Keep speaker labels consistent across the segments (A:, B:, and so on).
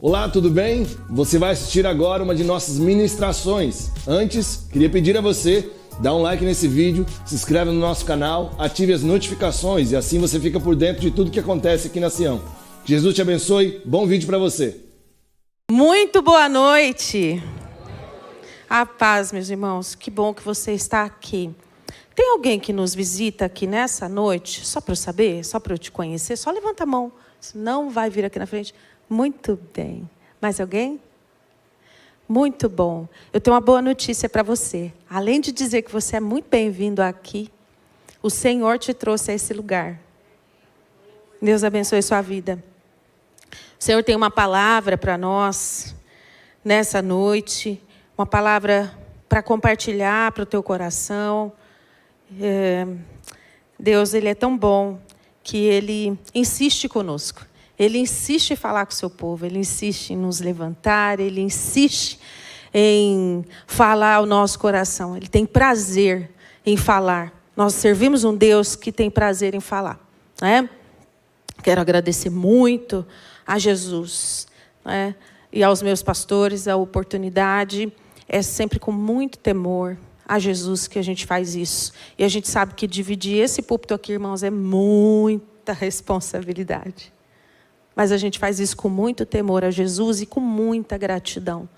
A: Olá, tudo bem? Você vai assistir agora uma de nossas ministrações. Antes, queria pedir a você, dá um like nesse vídeo, se inscreve no nosso canal, ative as notificações e assim você fica por dentro de tudo que acontece aqui na Sião. Que Jesus te abençoe, bom vídeo para você.
B: Muito boa noite. A paz, meus irmãos, que bom que você está aqui. Tem alguém que nos visita aqui nessa noite? Só para eu saber, só para eu te conhecer, só levanta a mão. Não vai vir aqui na frente. Muito bem. Mais alguém? Muito bom. Eu tenho uma boa notícia para você. Além de dizer que você é muito bem-vindo aqui, o Senhor te trouxe a esse lugar. Deus abençoe sua vida. O Senhor tem uma palavra para nós nessa noite, uma palavra para compartilhar para o teu coração. Deus, Ele é tão bom que Ele insiste conosco. Ele insiste em falar com o seu povo, Ele insiste em nos levantar, Ele insiste em falar ao nosso coração. Ele tem prazer em falar. Nós servimos um Deus que tem prazer em falar, né? Quero agradecer muito a Jesus, né? E aos meus pastores a oportunidade. É sempre com muito temor a Jesus que a gente faz isso. E a gente sabe que dividir esse púlpito aqui, irmãos, é muita responsabilidade. Mas a gente faz isso com muito temor a Jesus e com muita gratidão,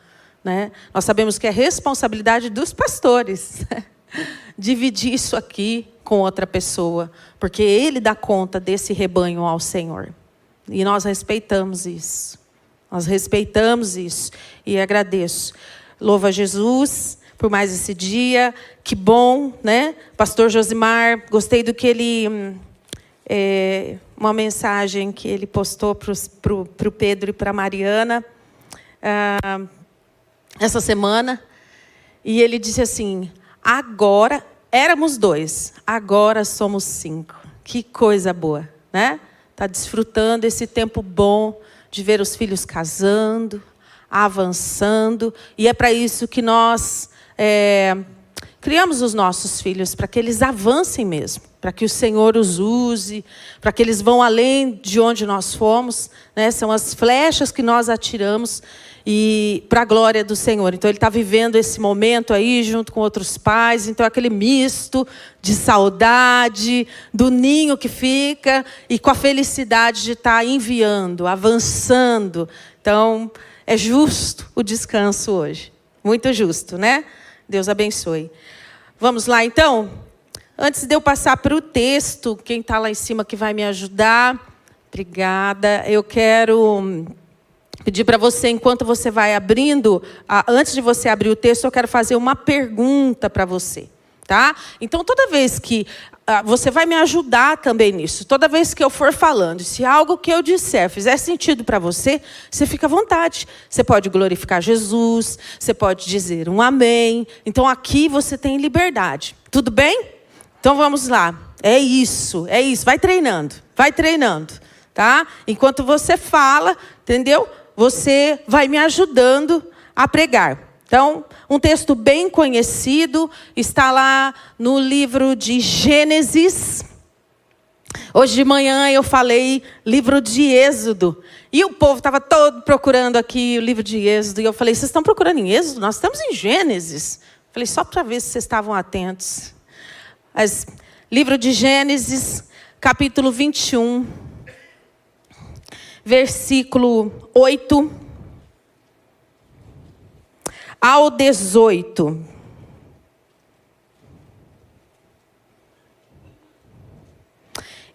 B: né? Nós sabemos que é responsabilidade dos pastores dividir isso aqui com outra pessoa, porque Ele dá conta desse rebanho ao Senhor. E nós respeitamos isso. Nós respeitamos isso. E agradeço. Louva a Jesus por mais esse dia. Que bom, né? Pastor Josimar, gostei do que ele... uma mensagem que ele postou para o Pedro e para a Mariana essa semana. E ele disse assim: agora éramos 2, agora somos 5. Que coisa boa, né? Está desfrutando esse tempo bom de ver os filhos casando, avançando. E é para isso que nós criamos os nossos filhos, para que eles avancem mesmo, para que o Senhor os use, para que eles vão além de onde nós fomos, né? São as flechas que nós atiramos e para a glória do Senhor. Então ele está vivendo esse momento aí junto com outros pais. Então aquele misto de saudade, do ninho que fica e com a felicidade de estar enviando, avançando. Então é justo o descanso hoje, muito justo, né? Deus abençoe. Vamos lá, então? Antes de eu passar para o texto, quem está lá em cima que vai me ajudar, obrigada. Eu quero pedir para você, enquanto você vai abrindo, antes de você abrir o texto, eu quero fazer uma pergunta para você, tá? Então, toda vez que você vai me ajudar também nisso, toda vez que eu for falando, se algo que eu disser fizer sentido para você, você fica à vontade. Você pode glorificar Jesus, você pode dizer um amém. Então, aqui você tem liberdade. Tudo bem? Então, vamos lá. É isso. Vai treinando, tá? Enquanto você fala, entendeu? Você vai me ajudando a pregar. Então, um texto bem conhecido, está lá no livro de Gênesis. Hoje de manhã eu falei livro de Êxodo. E o povo estava todo procurando aqui o livro de Êxodo. E eu falei, vocês estão procurando em Êxodo? Nós estamos em Gênesis. Falei, só para ver se vocês estavam atentos. Mas, livro de Gênesis, capítulo 21, versículo 8 ao 18.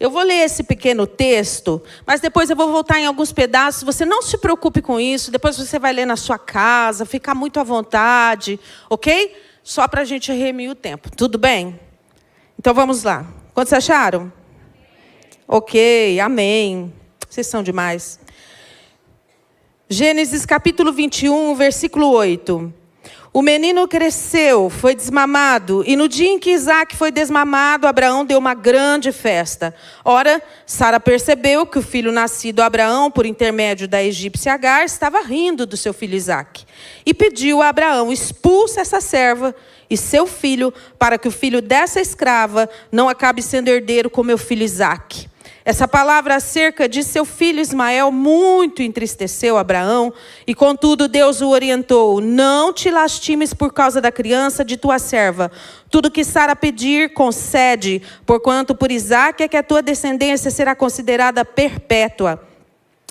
B: Eu vou ler esse pequeno texto, mas depois eu vou voltar em alguns pedaços. Você não se preocupe com isso. Depois você vai ler na sua casa, fica muito à vontade, ok? Só para a gente remir o tempo. Tudo bem? Então vamos lá. Quantos acharam? Ok, amém. Vocês são demais. Gênesis capítulo 21, versículo 8. O menino cresceu, foi desmamado, e no dia em que Isaque foi desmamado, Abraão deu uma grande festa. Ora, Sara percebeu que o filho nascido a Abraão, por intermédio da egípcia Agar, estava rindo do seu filho Isaque. E pediu a Abraão, expulsa essa serva e seu filho, para que o filho dessa escrava não acabe sendo herdeiro com meu filho Isaque. Essa palavra acerca de seu filho Ismael muito entristeceu Abraão, e contudo Deus o orientou: não te lastimes por causa da criança de tua serva. Tudo que Sara pedir, concede, porquanto por Isaque é que a tua descendência será considerada perpétua.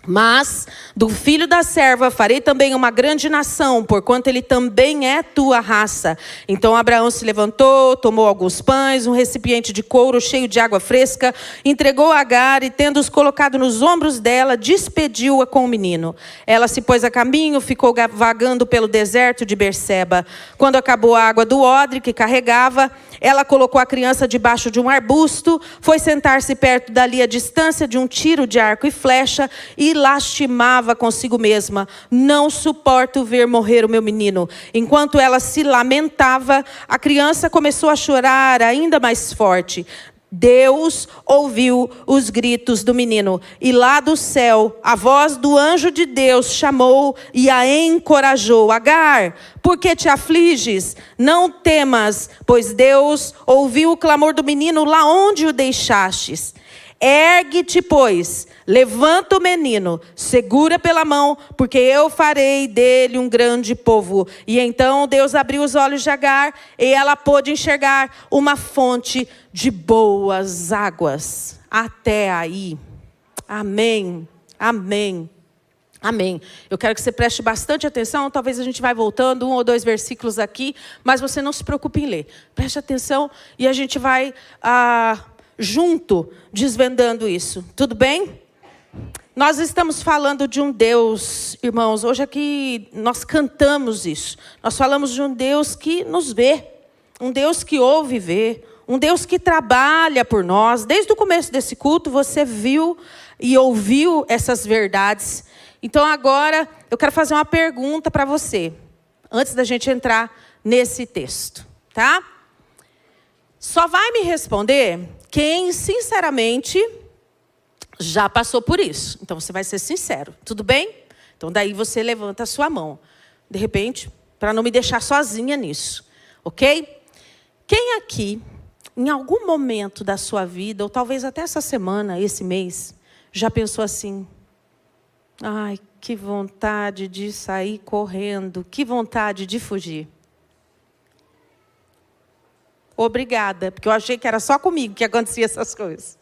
B: Mas do filho da serva farei também uma grande nação, porquanto ele também é tua raça. Então Abraão se levantou, tomou alguns pães, um recipiente de couro cheio de água fresca, entregou a Agar e, tendo-os colocado nos ombros dela, despediu-a com o menino. Ela se pôs a caminho, ficou vagando pelo deserto de Berseba. Quando acabou a água do odre que carregava, ela colocou a criança debaixo de um arbusto, foi sentar-se perto dali a distância de um tiro de arco e flecha, e lastimava consigo mesma: não suporto ver morrer o meu menino. Enquanto ela se lamentava, a criança começou a chorar ainda mais forte. Deus ouviu os gritos do menino, e lá do céu a voz do anjo de Deus chamou e a encorajou: Agar, por que te afliges? Não temas, pois Deus ouviu o clamor do menino lá onde o deixastes. Ergue-te, pois, levanta o menino, segura pela mão, porque eu farei dele um grande povo. E então Deus abriu os olhos de Agar, e ela pôde enxergar uma fonte de boas águas. Até aí. Amém. Amém. Amém. Eu quero que você preste bastante atenção. Talvez a gente vai voltando 1 ou 2 versículos aqui, mas você não se preocupe em ler. Preste atenção e a gente vai junto desvendando isso. Tudo bem? Nós estamos falando de um Deus, irmãos, hoje aqui nós cantamos isso. Nós falamos de um Deus que nos vê, um Deus que ouve e vê, um Deus que trabalha por nós. Desde o começo desse culto você viu e ouviu essas verdades. Então agora eu quero fazer uma pergunta para você, antes da gente entrar nesse texto, tá? Só vai me responder quem, sinceramente, já passou por isso. Então, você vai ser sincero. Tudo bem? Então, daí você levanta a sua mão. De repente, para não me deixar sozinha nisso. Ok? Quem aqui, em algum momento da sua vida, ou talvez até essa semana, esse mês, já pensou assim: ai, que vontade de sair correndo, que vontade de fugir. Obrigada, porque eu achei que era só comigo que acontecia essas coisas.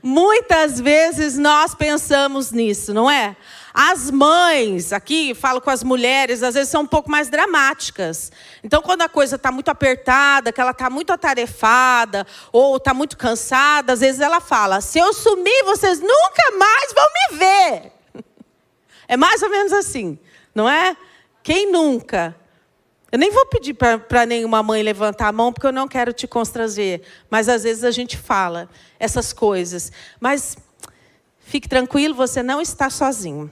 B: Muitas vezes nós pensamos nisso, não é? As mães, aqui falo com as mulheres, às vezes são um pouco mais dramáticas. Então, quando a coisa está muito apertada, que ela está muito atarefada, ou está muito cansada, às vezes ela fala: se eu sumir, vocês nunca mais vão me ver. É mais ou menos assim, não é? Quem nunca? Eu nem vou pedir para nenhuma mãe levantar a mão, porque eu não quero te constranger. Mas às vezes a gente fala essas coisas. Mas fique tranquilo, você não está sozinho.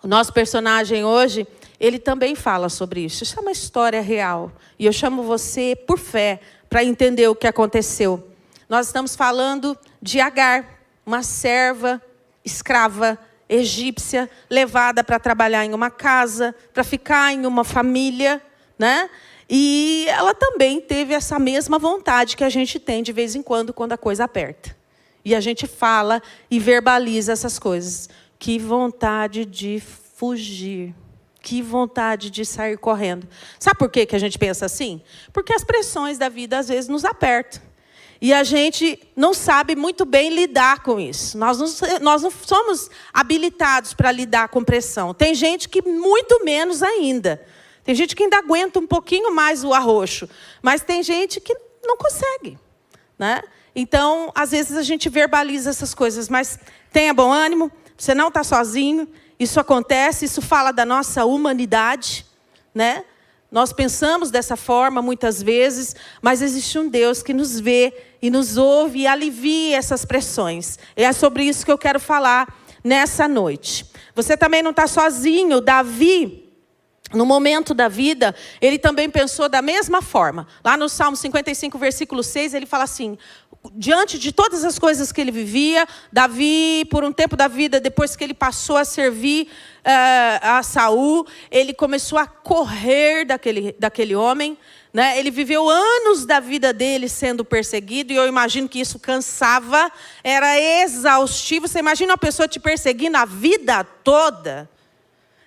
B: O nosso personagem hoje, ele também fala sobre isso. Isso é uma história real. E eu chamo você, por fé, para entender o que aconteceu. Nós estamos falando de Agar, uma serva escrava egípcia, levada para trabalhar em uma casa, para ficar em uma família, né? E ela também teve essa mesma vontade que a gente tem de vez em quando a coisa aperta. E a gente fala e verbaliza essas coisas. Que vontade de fugir. Que vontade de sair correndo. Sabe por que a gente pensa assim? Porque as pressões da vida às vezes nos apertam. E a gente não sabe muito bem lidar com isso. Nós não somos habilitados para lidar com pressão. Tem gente que muito menos ainda. Tem gente que ainda aguenta um pouquinho mais o arroxo. Mas tem gente que não consegue, né? Então, às vezes a gente verbaliza essas coisas. Mas tenha bom ânimo, você não está sozinho. Isso acontece, isso fala da nossa humanidade, né? Nós pensamos dessa forma muitas vezes, mas existe um Deus que nos vê e nos ouve e alivia essas pressões. E é sobre isso que eu quero falar nessa noite. Você também não está sozinho. Davi, no momento da vida, ele também pensou da mesma forma. Lá no Salmo 55, versículo 6, ele fala assim: diante de todas as coisas que ele vivia, Davi, por um tempo da vida, depois que ele passou a servir a Saul, ele começou a correr daquele homem, né? Ele viveu anos da vida dele sendo perseguido, e eu imagino que isso cansava, era exaustivo. Você imagina uma pessoa te perseguindo a vida toda,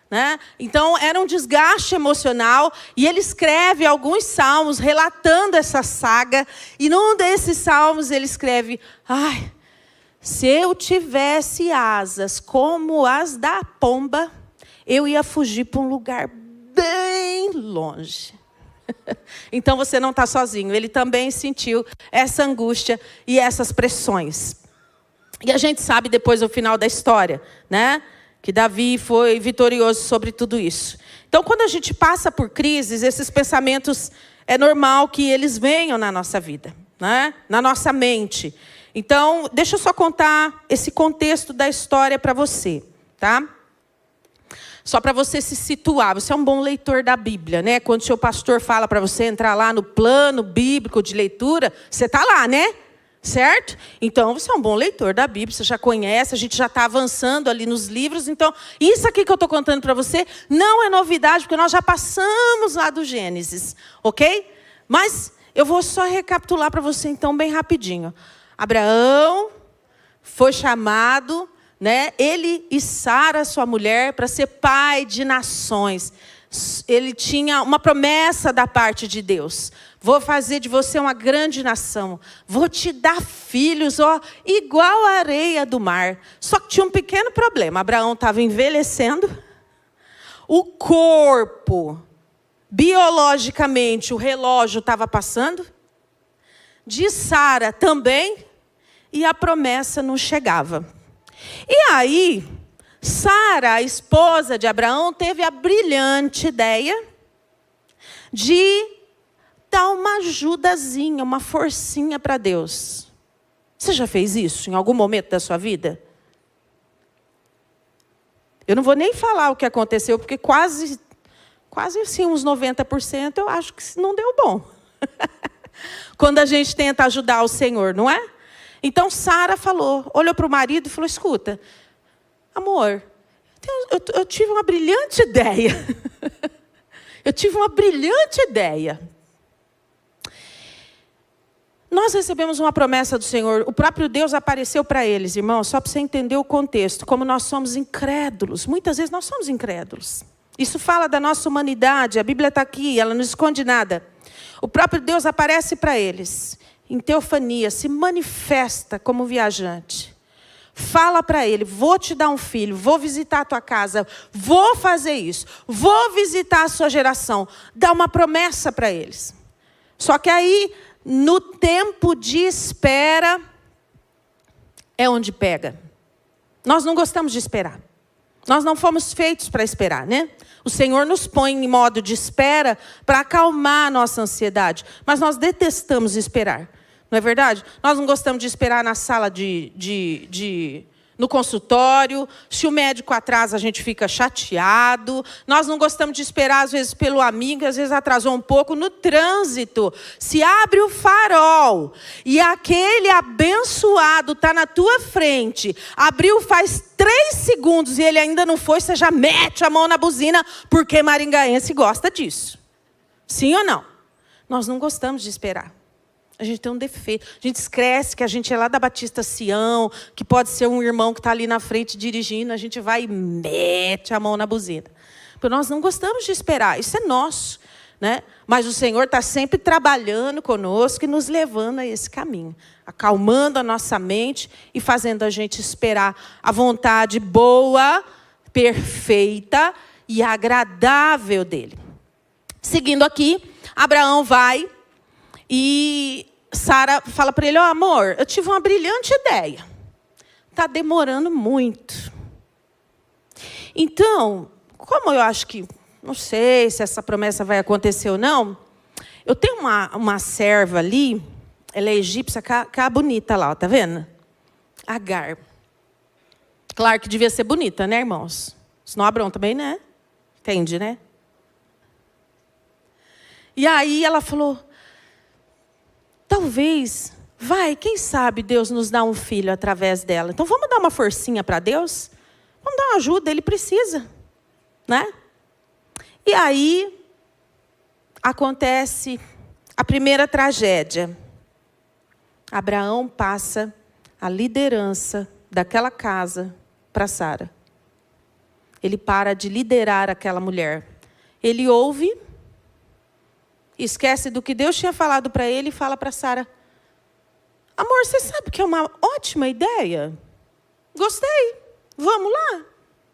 B: né? Então, era um desgaste emocional, e ele escreve alguns salmos relatando essa saga, e num desses salmos ele escreve: ai, se eu tivesse asas como as da pomba, eu ia fugir para um lugar bem longe. Então você não está sozinho. Ele também sentiu essa angústia e essas pressões. E a gente sabe depois o final da história, né? Que Davi foi vitorioso sobre tudo isso. Então, quando a gente passa por crises, esses pensamentos, é normal que eles venham na nossa vida, né? Na nossa mente. Então, deixa eu só contar esse contexto da história para você, tá? Só para você se situar. Você é um bom leitor da Bíblia, né? Quando o seu pastor fala para você entrar lá no plano bíblico de leitura, você está lá, né? Certo? Então, você é um bom leitor da Bíblia, você já conhece, a gente já está avançando ali nos livros. Então, isso aqui que eu estou contando para você não é novidade, porque nós já passamos lá do Gênesis, ok? Mas eu vou só recapitular para você, então, bem rapidinho. Abraão foi chamado, né? Ele e Sara, sua mulher, para ser pai de nações. Ele tinha uma promessa da parte de Deus: vou fazer de você uma grande nação, vou te dar filhos, ó, igual a areia do mar. Só que tinha um pequeno problema: Abraão estava envelhecendo, o corpo, biologicamente, o relógio estava passando, de Sara também, e a promessa não chegava. E aí, Sara, a esposa de Abraão, teve a brilhante ideia de dar uma ajudazinha, uma forcinha para Deus. Você já fez isso em algum momento da sua vida? Eu não vou nem falar o que aconteceu, porque quase assim, uns 90% eu acho que não deu bom. Quando a gente tenta ajudar o Senhor, não é? Então Sara olhou para o marido e falou: escuta, amor, eu tive uma brilhante ideia. Eu tive uma brilhante ideia. Nós recebemos uma promessa do Senhor. O próprio Deus apareceu para eles, irmãos, só para você entender o contexto. Como nós somos incrédulos. Muitas vezes nós somos incrédulos. Isso fala da nossa humanidade. A Bíblia está aqui, ela não esconde nada. O próprio Deus aparece para eles em teofania, se manifesta como viajante. Fala para ele: vou te dar um filho, vou visitar a tua casa, vou fazer isso, vou visitar a sua geração. Dá uma promessa para eles. Só que aí, no tempo de espera, é onde pega. Nós não gostamos de esperar. Nós não fomos feitos para esperar, né? O Senhor nos põe em modo de espera para acalmar a nossa ansiedade. Mas nós detestamos esperar. Não é verdade? Nós não gostamos de esperar na sala no consultório. Se o médico atrasa, a gente fica chateado. Nós não gostamos de esperar, às vezes, pelo amigo, às vezes atrasou um pouco. No trânsito, se abre o farol e aquele abençoado está na tua frente, abriu faz 3 segundos e ele ainda não foi, você já mete a mão na buzina, porque maringaense gosta disso. Sim ou não? Nós não gostamos de esperar. A gente tem um defeito. A gente esquece que a gente é lá da Batista Sião, que pode ser um irmão que está ali na frente dirigindo. A gente vai e mete a mão na buzina. Porque nós não gostamos de esperar. Isso é nosso, né? Mas o Senhor está sempre trabalhando conosco e nos levando a esse caminho. Acalmando a nossa mente e fazendo a gente esperar a vontade boa, perfeita e agradável dele. Seguindo aqui, Abraão vai... E Sara fala para ele: ó, amor, eu tive uma brilhante ideia. Está demorando muito. Então, como eu acho que, não sei se essa promessa vai acontecer ou não, eu tenho uma serva ali, ela é egípcia, que é bonita lá, ó, tá vendo? Agar. Claro que devia ser bonita, né, irmãos? Senão Abraão também, né? Entende, né? E aí ela falou: talvez, quem sabe Deus nos dá um filho através dela. Então vamos dar uma forcinha para Deus? Vamos dar uma ajuda, Ele precisa, né? E aí, acontece A primeira tragédia. Abraão passa a liderança daquela casa para Sara. Ele para de liderar aquela mulher. Ele ouve, esquece do que Deus tinha falado para ele e fala para Sara: amor, você sabe que é uma ótima ideia? Gostei, vamos lá,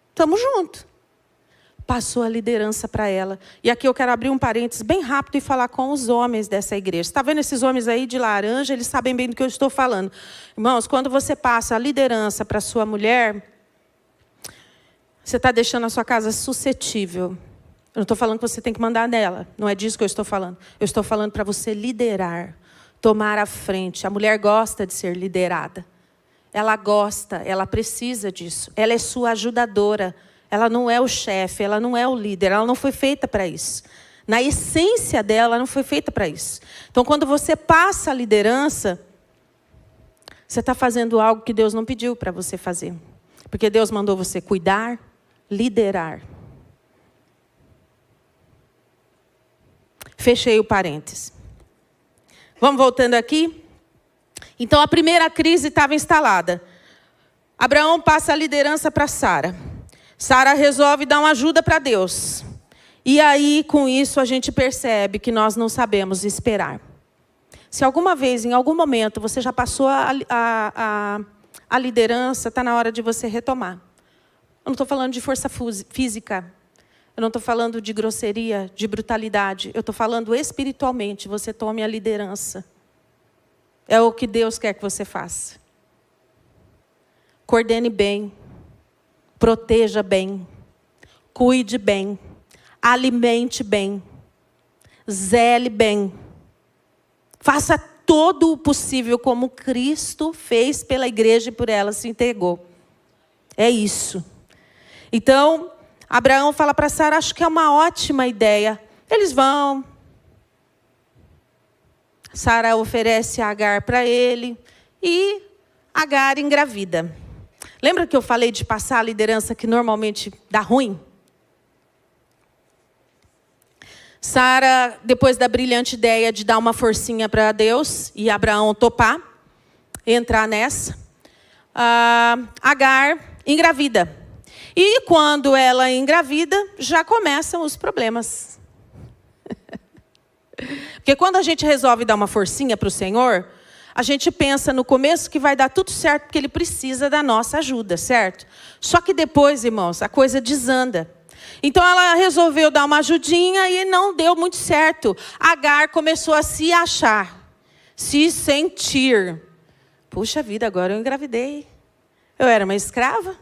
B: estamos juntos. Passou a liderança para ela. E aqui eu quero abrir um parênteses bem rápido e falar com os homens dessa igreja. Está vendo esses homens aí de laranja? Eles sabem bem do que eu estou falando. Irmãos, quando você passa a liderança para sua mulher, você está deixando a sua casa suscetível. Eu não estou falando que você tem que mandar nela. Não é disso que eu estou falando. Eu estou falando para você liderar, tomar a frente. A mulher gosta de ser liderada. Ela gosta, ela precisa disso. Ela é sua ajudadora. Ela não é o chefe, ela não é o líder. Ela não foi feita para isso. Na essência dela, ela não foi feita para isso. Então, quando você passa a liderança, você está fazendo algo que Deus não pediu para você fazer. Porque Deus mandou você cuidar, liderar. Fechei o parênteses. Vamos voltando aqui. Então, a primeira crise estava instalada. Abraão passa a liderança para Sara. Sara resolve dar uma ajuda para Deus. E aí, com isso, a gente percebe que nós não sabemos esperar. Se alguma vez, em algum momento, você já passou a liderança, está na hora de você retomar. Eu não estou falando de força física. Eu não estou falando de grosseria, de brutalidade. Eu estou falando espiritualmente. Você tome a liderança. É o que Deus quer que você faça. Coordene bem. Proteja bem. Cuide bem. Alimente bem. Zele bem. Faça todo o possível como Cristo fez pela igreja e por ela se entregou. É isso. Então, Abraão fala para Sara: acho que é uma ótima ideia. Eles vão. Sara oferece Agar para ele e Agar engravida. Lembra que eu falei de passar a liderança que normalmente dá ruim? Sara, depois da brilhante ideia de dar uma forcinha para Deus e Abraão topar, entrar nessa, Agar engravida. E quando ela engravida, já começam os problemas. Porque quando a gente resolve dar uma forcinha para o Senhor, a gente pensa no começo que vai dar tudo certo, porque Ele precisa da nossa ajuda, certo? Só que depois, irmãos, a coisa desanda. Então ela resolveu dar uma ajudinha e não deu muito certo. Agar começou a se achar, se sentir. Puxa vida, agora eu engravidei. Eu era uma escrava.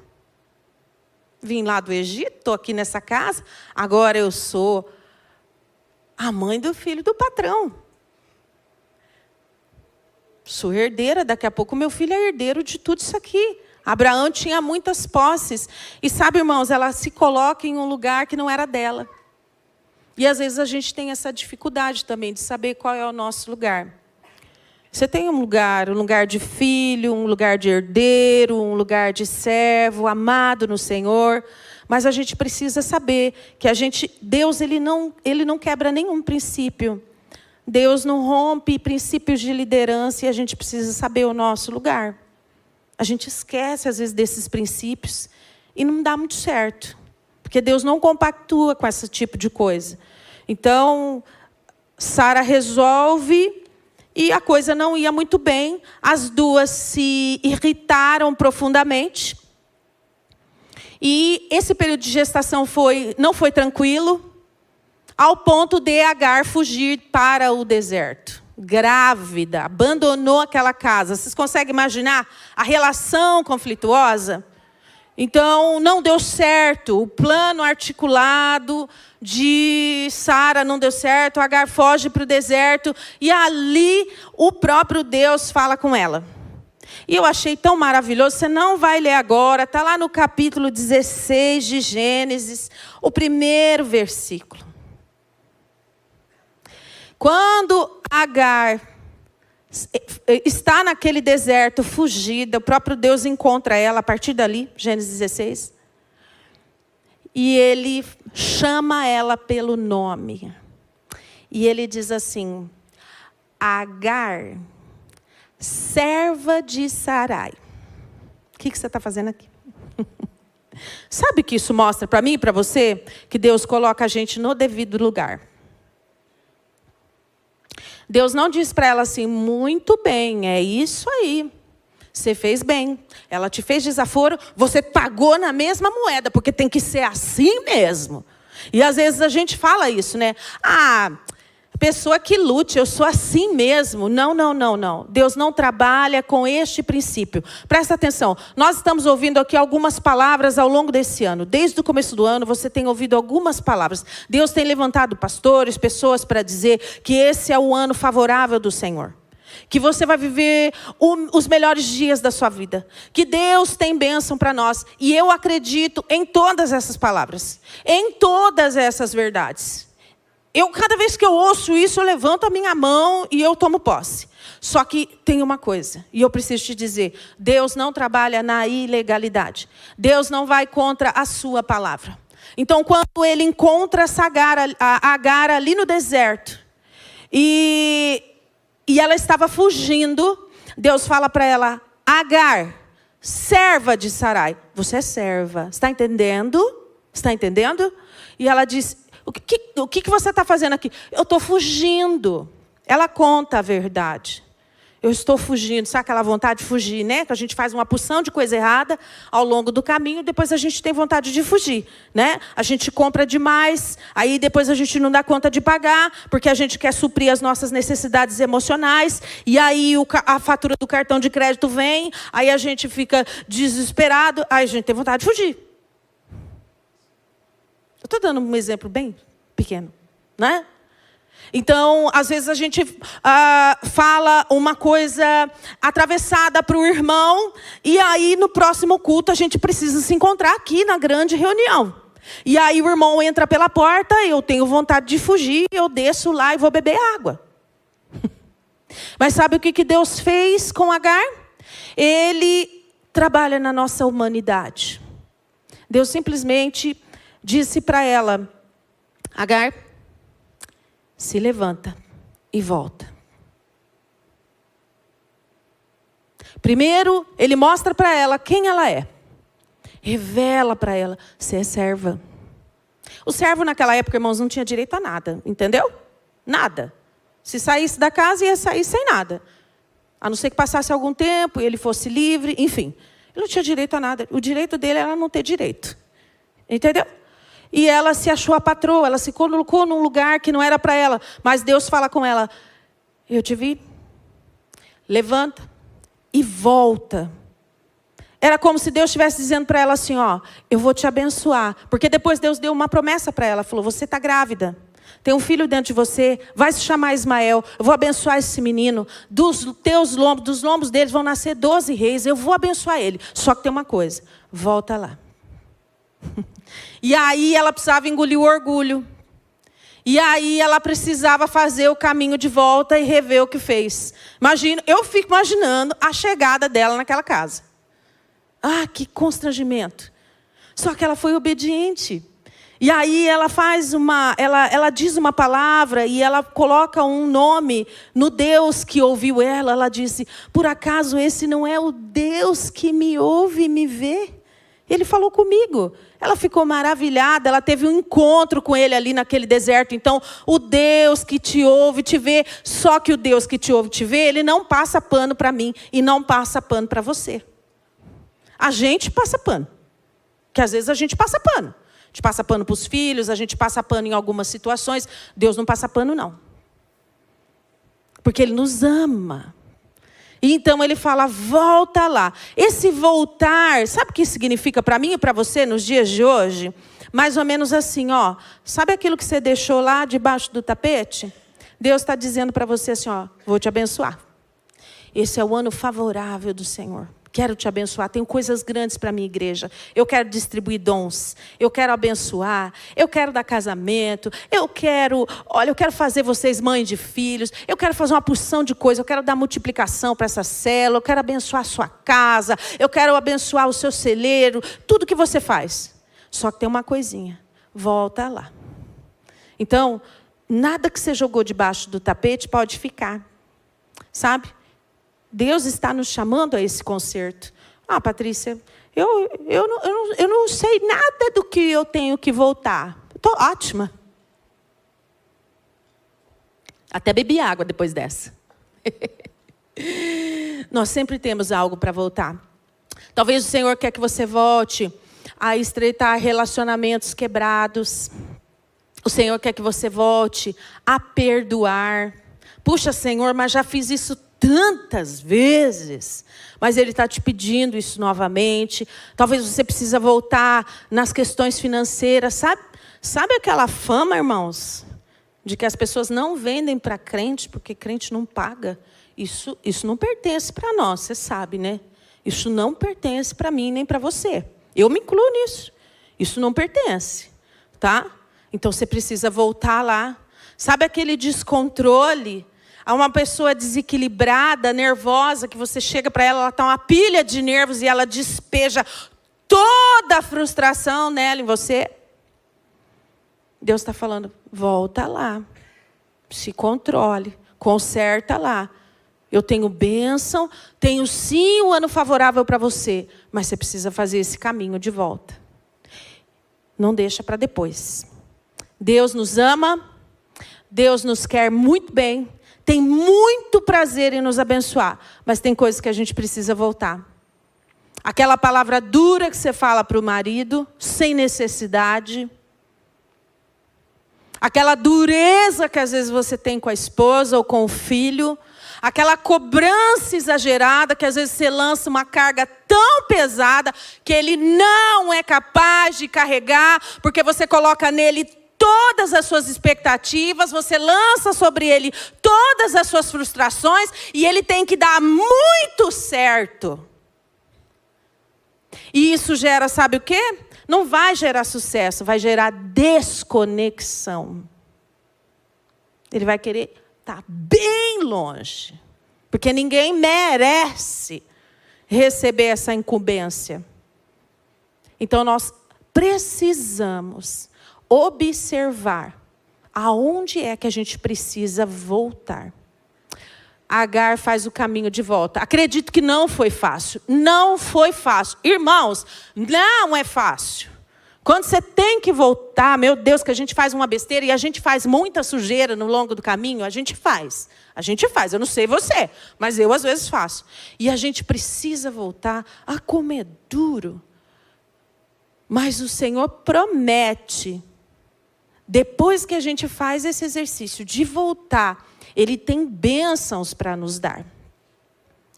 B: Vim lá do Egito, estou aqui nessa casa. Agora eu sou a mãe do filho do patrão. Sou herdeira, daqui a pouco meu filho é herdeiro de tudo isso aqui. Abraão tinha muitas posses. E sabe, irmãos, ela se coloca em um lugar que não era dela. E às vezes a gente tem essa dificuldade também de saber qual é o nosso lugar. Você tem um lugar de filho, um lugar de herdeiro, um lugar de servo, amado no Senhor. Mas a gente precisa saber que Deus ele não quebra nenhum princípio. Deus não rompe princípios de liderança e a gente precisa saber o nosso lugar. A gente esquece, às vezes, desses princípios e não dá muito certo. Porque Deus não compactua com esse tipo de coisa. Então, Sara resolve e a coisa não ia muito bem. As duas se irritaram profundamente. E esse período de gestação não foi tranquilo, ao ponto de Agar fugir para o deserto. Grávida, abandonou aquela casa. Vocês conseguem imaginar a relação conflituosa? Então, não deu certo. O plano articulado de Sara não deu certo. Agar foge para o deserto. E ali, o próprio Deus fala com ela. E eu achei tão maravilhoso. Você não vai ler agora. Está lá no capítulo 16 de Gênesis. O primeiro versículo. Quando Agar está naquele deserto, fugida, o próprio Deus encontra ela a partir dali, Gênesis 16. E Ele chama ela pelo nome. E Ele diz assim: Agar, serva de Sarai. O que você está fazendo aqui? Sabe o que isso mostra para mim e para você? Que Deus coloca a gente no devido lugar. Deus não diz para ela assim, muito bem, é isso aí. Você fez bem. Ela te fez desaforo, você pagou na mesma moeda, porque tem que ser assim mesmo. E às vezes a gente fala isso, né? Pessoa que lute, eu sou assim mesmo. Não. Deus não trabalha com este princípio. Presta atenção. Nós estamos ouvindo aqui algumas palavras ao longo desse ano. Desde o começo do ano, você tem ouvido algumas palavras. Deus tem levantado pastores, pessoas para dizer que esse é o ano favorável do Senhor. Que você vai viver os melhores dias da sua vida. Que Deus tem bênção para nós. E eu acredito em todas essas palavras. Em todas essas verdades. Cada vez que eu ouço isso, eu levanto a minha mão e eu tomo posse. Só que tem uma coisa, e eu preciso te dizer. Deus não trabalha na ilegalidade. Deus não vai contra a sua palavra. Então, quando ele encontra a Agar ali no deserto, e ela estava fugindo, Deus fala para ela, Agar, serva de Sarai. Você é serva, está entendendo? Está entendendo? E ela diz, o que você está fazendo aqui? Eu estou fugindo. Ela conta a verdade. Eu estou fugindo. Sabe aquela vontade de fugir, né? Que a gente faz uma porção de coisa errada ao longo do caminho, depois a gente tem vontade de fugir, né? A gente compra demais, aí depois a gente não dá conta de pagar, porque a gente quer suprir as nossas necessidades emocionais, e aí a fatura do cartão de crédito vem, aí a gente fica desesperado, aí a gente tem vontade de fugir. Eu estou dando um exemplo bem pequeno, né? Então, às vezes a gente fala uma coisa atravessada para o irmão, e aí no próximo culto a gente precisa se encontrar aqui na grande reunião. E aí o irmão entra pela porta, eu tenho vontade de fugir, eu desço lá e vou beber água. Mas sabe o que Deus fez com Agar? Ele trabalha na nossa humanidade. Deus simplesmente disse para ela, Agar, se levanta e volta. Primeiro, ele mostra para ela quem ela é. Revela para ela, você é serva. O servo naquela época, irmãos, não tinha direito a nada, entendeu? Nada. Se saísse da casa, ia sair sem nada. A não ser que passasse algum tempo e ele fosse livre, enfim. Ele não tinha direito a nada. O direito dele era não ter direito. Entendeu? E ela se achou a patroa, ela se colocou num lugar que não era para ela. Mas Deus fala com ela, eu te vi, levanta e volta. Era como se Deus estivesse dizendo para ela assim, eu vou te abençoar. Porque depois Deus deu uma promessa para ela, falou, você está grávida. Tem um filho dentro de você, vai se chamar Ismael, eu vou abençoar esse menino, dos lombos deles vão nascer 12 reis, eu vou abençoar ele. Só que tem uma coisa, volta lá. E aí ela precisava engolir o orgulho. E aí ela precisava fazer o caminho de volta e rever o que fez. Eu fico imaginando a chegada dela naquela casa. Que constrangimento. Só que ela foi obediente. E aí ela ela diz uma palavra e ela coloca um nome no Deus que ouviu ela. Ela disse, por acaso esse não é o Deus que me ouve e me vê? Ele falou comigo. Ela ficou maravilhada, ela teve um encontro com ele ali naquele deserto. Então, o Deus que te ouve, te vê, só que o Deus que te ouve, te vê, ele não passa pano para mim e não passa pano para você. A gente passa pano. Que às vezes a gente passa pano. A gente passa pano para os filhos, a gente passa pano em algumas situações. Deus não passa pano, não. Porque ele nos ama. E então ele fala, volta lá. Esse voltar, sabe o que significa para mim e para você nos dias de hoje? Mais ou menos assim, sabe aquilo que você deixou lá debaixo do tapete? Deus está dizendo para você assim, vou te abençoar. Esse é o ano favorável do Senhor. Quero te abençoar, tenho coisas grandes para a minha igreja. Eu quero distribuir dons, eu quero abençoar, eu quero dar casamento, eu quero fazer vocês mães de filhos, eu quero fazer uma porção de coisas, eu quero dar multiplicação para essa célula, eu quero abençoar a sua casa, eu quero abençoar o seu celeiro, tudo que você faz. Só que tem uma coisinha, volta lá. Então, nada que você jogou debaixo do tapete pode ficar. Sabe? Deus está nos chamando a esse conserto. Ah, Patrícia, eu não sei nada do que eu tenho que voltar. Estou ótima. Até bebi água depois dessa. Nós sempre temos algo para voltar. Talvez o Senhor quer que você volte a estreitar relacionamentos quebrados. O Senhor quer que você volte a perdoar. Puxa, Senhor, mas já fiz isso tantas vezes. Mas Ele está te pedindo isso novamente. Talvez você precisa voltar nas questões financeiras. Sabe aquela fama, irmãos, de que as pessoas não vendem para crente porque crente não paga? Isso não pertence para nós, você sabe, né? Isso não pertence para mim nem para você. Eu me incluo nisso. Isso não pertence, tá? Então você precisa voltar lá. Sabe aquele descontrole? Há uma pessoa desequilibrada, nervosa, que você chega para ela está uma pilha de nervos e ela despeja toda a frustração nela, em você. Deus está falando, volta lá. Se controle, conserta lá. Eu tenho bênção, tenho sim um ano favorável para você, mas você precisa fazer esse caminho de volta. Não deixa para depois. Deus nos ama, Deus nos quer muito bem, tem muito prazer em nos abençoar, mas tem coisas que a gente precisa voltar. Aquela palavra dura que você fala para o marido, sem necessidade. Aquela dureza que às vezes você tem com a esposa ou com o filho. Aquela cobrança exagerada que às vezes você lança uma carga tão pesada que ele não é capaz de carregar, porque você coloca nele todas as suas expectativas, você lança sobre ele todas as suas frustrações e ele tem que dar muito certo. E isso gera, sabe o quê? Não vai gerar sucesso, vai gerar desconexão. Ele vai querer estar bem longe, porque ninguém merece receber essa incumbência. Então nós precisamos observar aonde é que a gente precisa voltar. Agar faz o caminho de volta. Acredito que não foi fácil. Não foi fácil. Irmãos, não é fácil. Quando você tem que voltar, meu Deus, que a gente faz uma besteira e a gente faz muita sujeira no longo do caminho, a gente faz. A gente faz, eu não sei você, mas eu às vezes faço. E a gente precisa voltar. Ah, como é duro. Mas o Senhor promete, depois que a gente faz esse exercício de voltar, Ele tem bênçãos para nos dar.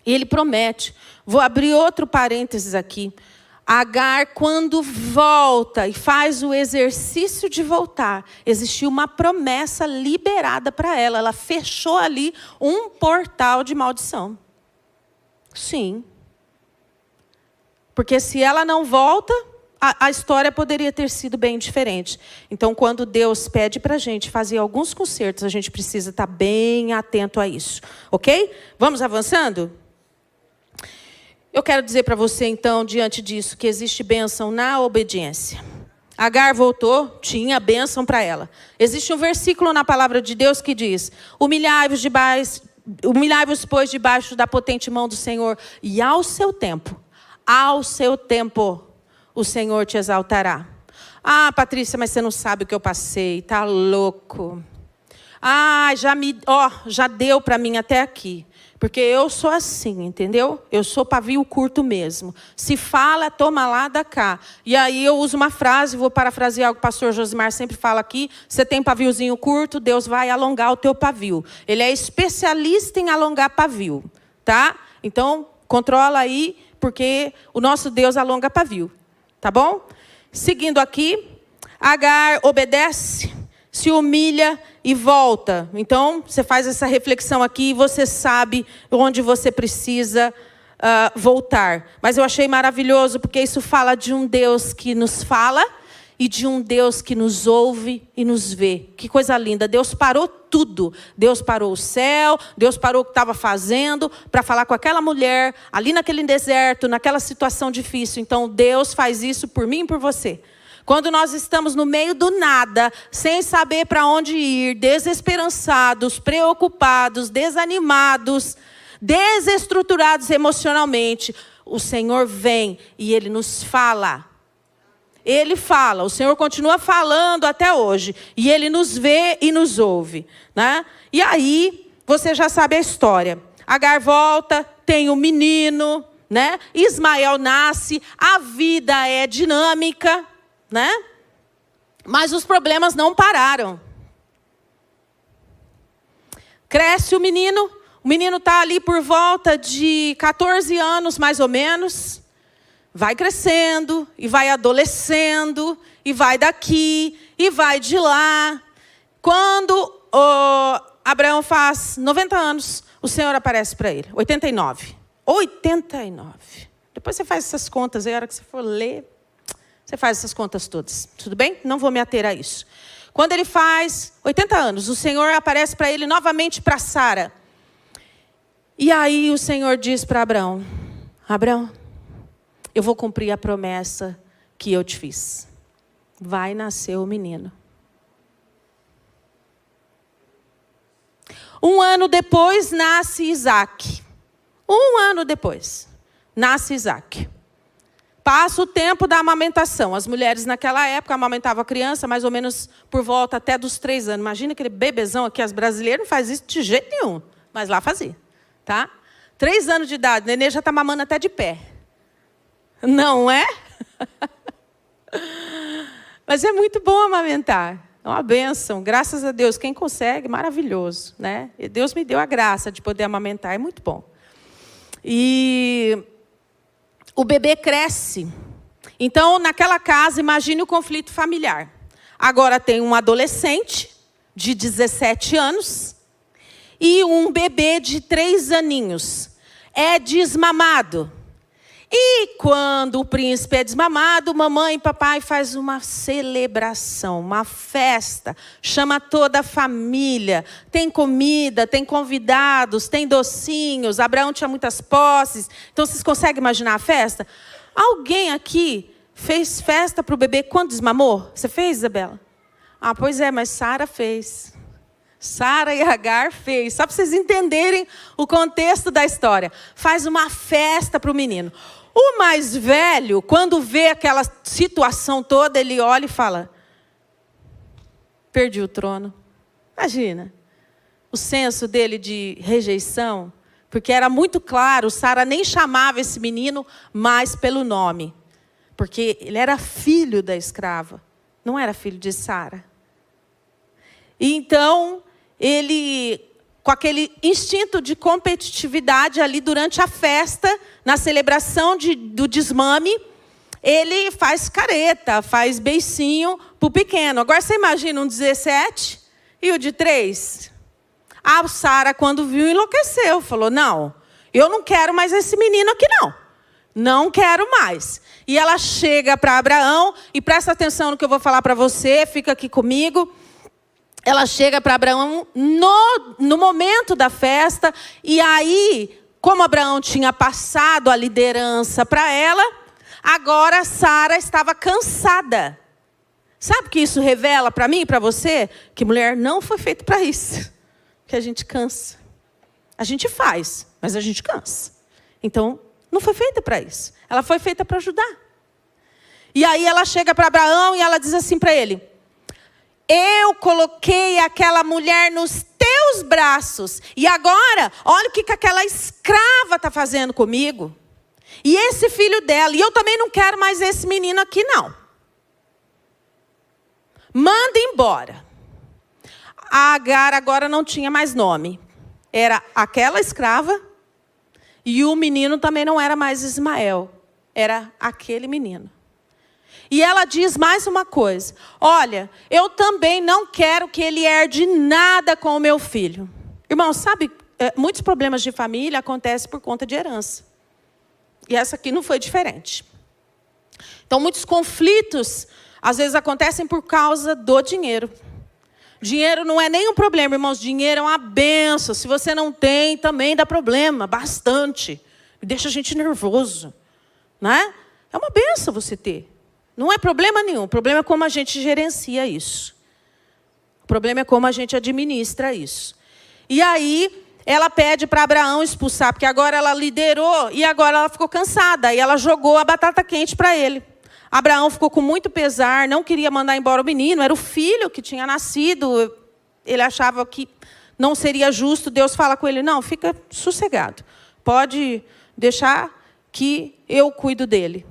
B: E Ele promete. Vou abrir outro parênteses aqui. Agar, quando volta e faz o exercício de voltar, existiu uma promessa liberada para ela. Ela fechou ali um portal de maldição. Sim. Porque se ela não volta, a história poderia ter sido bem diferente. Então, quando Deus pede para a gente fazer alguns consertos, a gente precisa estar bem atento a isso. Ok? Vamos avançando? Eu quero dizer para você, então, diante disso, que existe bênção na obediência. Agar voltou, tinha bênção para ela. Existe um versículo na palavra de Deus que diz: humilhai-vos, pois, debaixo da potente mão do Senhor, e ao seu tempo, o Senhor te exaltará. Ah, Patrícia, mas você não sabe o que eu passei, tá louco. Ah, já deu para mim até aqui. Porque eu sou assim, entendeu? Eu sou pavio curto mesmo. Se fala, toma lá, dá cá. E aí eu uso uma frase, vou parafrasear o que o pastor Josimar sempre fala aqui. Você tem paviozinho curto, Deus vai alongar o teu pavio. Ele é especialista em alongar pavio, tá? Então, controla aí, porque o nosso Deus alonga pavio. Tá bom? Seguindo aqui, Agar obedece, se humilha e volta. Então, você faz essa reflexão aqui e você sabe onde você precisa voltar. Mas eu achei maravilhoso, porque isso fala de um Deus que nos fala e de um Deus que nos ouve e nos vê. Que coisa linda. Deus parou tudo. Deus parou o céu, Deus parou o que estava fazendo para falar com aquela mulher, ali naquele deserto, naquela situação difícil. Então, Deus faz isso por mim e por você. Quando nós estamos no meio do nada, sem saber para onde ir, desesperançados, preocupados, desanimados, desestruturados emocionalmente, o Senhor vem e Ele nos fala. Ele fala, o Senhor continua falando até hoje. E Ele nos vê e nos ouve, né? E aí, você já sabe a história. Agar volta, tem um menino, né? Ismael nasce, a vida é dinâmica, né? Mas os problemas não pararam. Cresce o menino está ali por volta de 14 anos, mais ou menos. Vai crescendo, e vai adolescendo, e vai daqui, e vai de lá. Quando Abraão faz 90 anos, o Senhor aparece para ele. 89. Depois você faz essas contas aí, a hora que você for ler, você faz essas contas todas. Tudo bem? Não vou me ater a isso. Quando ele faz 80 anos, o Senhor aparece para ele novamente para Sara. E aí o Senhor diz para Abraão: Abraão, eu vou cumprir a promessa que eu te fiz. Vai nascer o menino. 1 ano depois, nasce Isaac. 1 ano depois, nasce Isaac. Passa o tempo da amamentação. As mulheres naquela época amamentavam a criança mais ou menos por volta até dos 3 anos. Imagina aquele bebezão aqui, as brasileiras não fazem isso de jeito nenhum. Mas lá fazia, tá? 3 anos de idade, o nenê já está mamando até de pé. Não é? Mas é muito bom amamentar. É uma bênção, graças a Deus. Quem consegue, maravilhoso, né? E Deus me deu a graça de poder amamentar, é muito bom. E o bebê cresce. Então, naquela casa, imagine o conflito familiar. Agora tem um adolescente de 17 anos e um bebê de 3 aninhos. É desmamado. E quando o príncipe é desmamado, mamãe e papai faz uma celebração, uma festa, chama toda a família, tem comida, tem convidados, tem docinhos, Abraão tinha muitas posses. Então, vocês conseguem imaginar a festa? Alguém aqui fez festa para o bebê quando desmamou? Você fez, Isabela? Ah, pois é, mas Sara fez. Sara e Agar fez, só para vocês entenderem o contexto da história. Faz uma festa para o menino. O mais velho, quando vê aquela situação toda, ele olha e fala: perdi o trono. Imagina, o senso dele de rejeição, porque era muito claro, Sara nem chamava esse menino mais pelo nome, porque ele era filho da escrava, não era filho de Sara. E então, ele, com aquele instinto de competitividade ali durante a festa, na celebração do desmame, ele faz careta, faz beicinho para o pequeno. Agora você imagina um 17 e o de 3. A Sara, quando viu, enlouqueceu. Falou: não, eu não quero mais esse menino aqui não. Não quero mais. E ela chega para Abraão, e presta atenção no que eu vou falar para você, fica aqui comigo. Ela chega para Abraão no momento da festa, e aí, como Abraão tinha passado a liderança para ela, agora Sara estava cansada. Sabe o que isso revela para mim e para você? Que mulher não foi feita para isso. Que a gente cansa. A gente faz, mas a gente cansa. Então, não foi feita para isso. Ela foi feita para ajudar. E aí ela chega para Abraão e ela diz assim para ele: eu coloquei aquela mulher nos teus braços. E agora, olha o que aquela escrava está fazendo comigo. E esse filho dela. E eu também não quero mais esse menino aqui, não. Manda embora. A Agar agora não tinha mais nome. Era aquela escrava. E o menino também não era mais Ismael. Era aquele menino. E ela diz mais uma coisa: olha, eu também não quero que ele herde nada com o meu filho. Irmão, sabe, muitos problemas de família acontecem por conta de herança. E essa aqui não foi diferente. Então, muitos conflitos, às vezes, acontecem por causa do dinheiro. Dinheiro não é nem um problema, irmãos. Dinheiro é uma bênção. Se você não tem, também dá problema, bastante. Deixa a gente nervoso, né? É uma bênção você ter. Não é problema nenhum. O problema é como a gente gerencia isso. O problema é como a gente administra isso. E aí, ela pede para Abraão expulsar, porque agora ela liderou e agora ela ficou cansada. E ela jogou a batata quente para ele. Abraão ficou com muito pesar, não queria mandar embora o menino. Era o filho que tinha nascido. Ele achava que não seria justo. Deus fala com ele, não, fica sossegado. Pode deixar que eu cuido dele.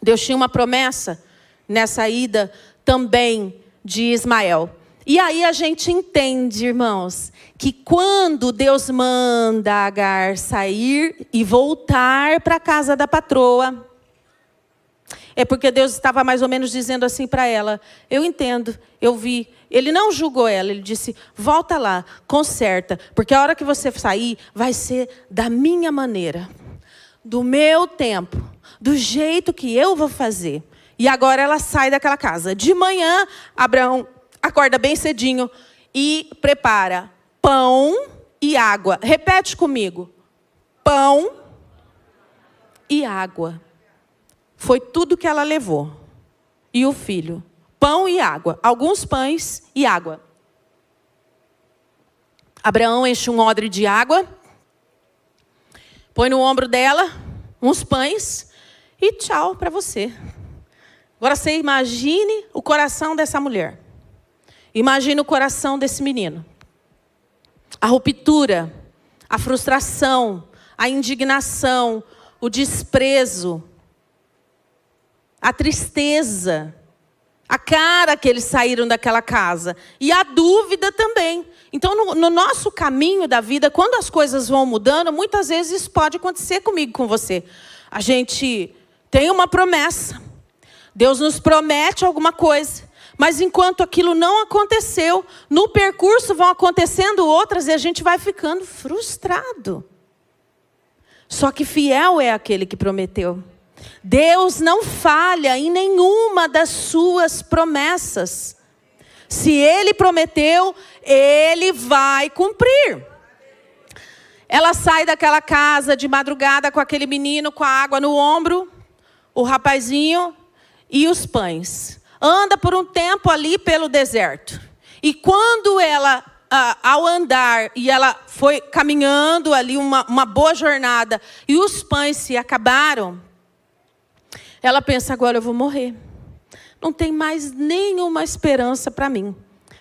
B: Deus tinha uma promessa nessa ida também de Ismael. E aí a gente entende, irmãos, que quando Deus manda Agar sair e voltar para a casa da patroa, é porque Deus estava mais ou menos dizendo assim para ela, eu entendo, eu vi. Ele não julgou ela, ele disse, volta lá, conserta, porque a hora que você sair, vai ser da minha maneira, do meu tempo, do jeito que eu vou fazer. E agora ela sai daquela casa. De manhã, Abraão acorda bem cedinho e prepara pão e água. Repete comigo. Pão e água. Foi tudo que ela levou. E o filho. Pão e água. Alguns pães e água. Abraão enche um odre de água. Põe no ombro dela uns pães. E tchau para você. Agora você imagine o coração dessa mulher. Imagine o coração desse menino. A ruptura, a frustração, a indignação, o desprezo, a tristeza, a cara que eles saíram daquela casa. E a dúvida também. Então, no nosso caminho da vida, quando as coisas vão mudando, muitas vezes isso pode acontecer comigo, com você. A gente tem uma promessa. Deus nos promete alguma coisa. Mas enquanto aquilo não aconteceu, no percurso vão acontecendo outras e a gente vai ficando frustrado. Só que fiel é aquele que prometeu. Deus não falha em nenhuma das suas promessas. Se Ele prometeu, Ele vai cumprir. Ela sai daquela casa de madrugada com aquele menino com a água no ombro, o rapazinho e os pães. Anda por um tempo ali pelo deserto. E quando ela, ao andar, e ela foi caminhando ali uma boa jornada, e os pães se acabaram, ela pensa, agora eu vou morrer. Não tem mais nenhuma esperança para mim.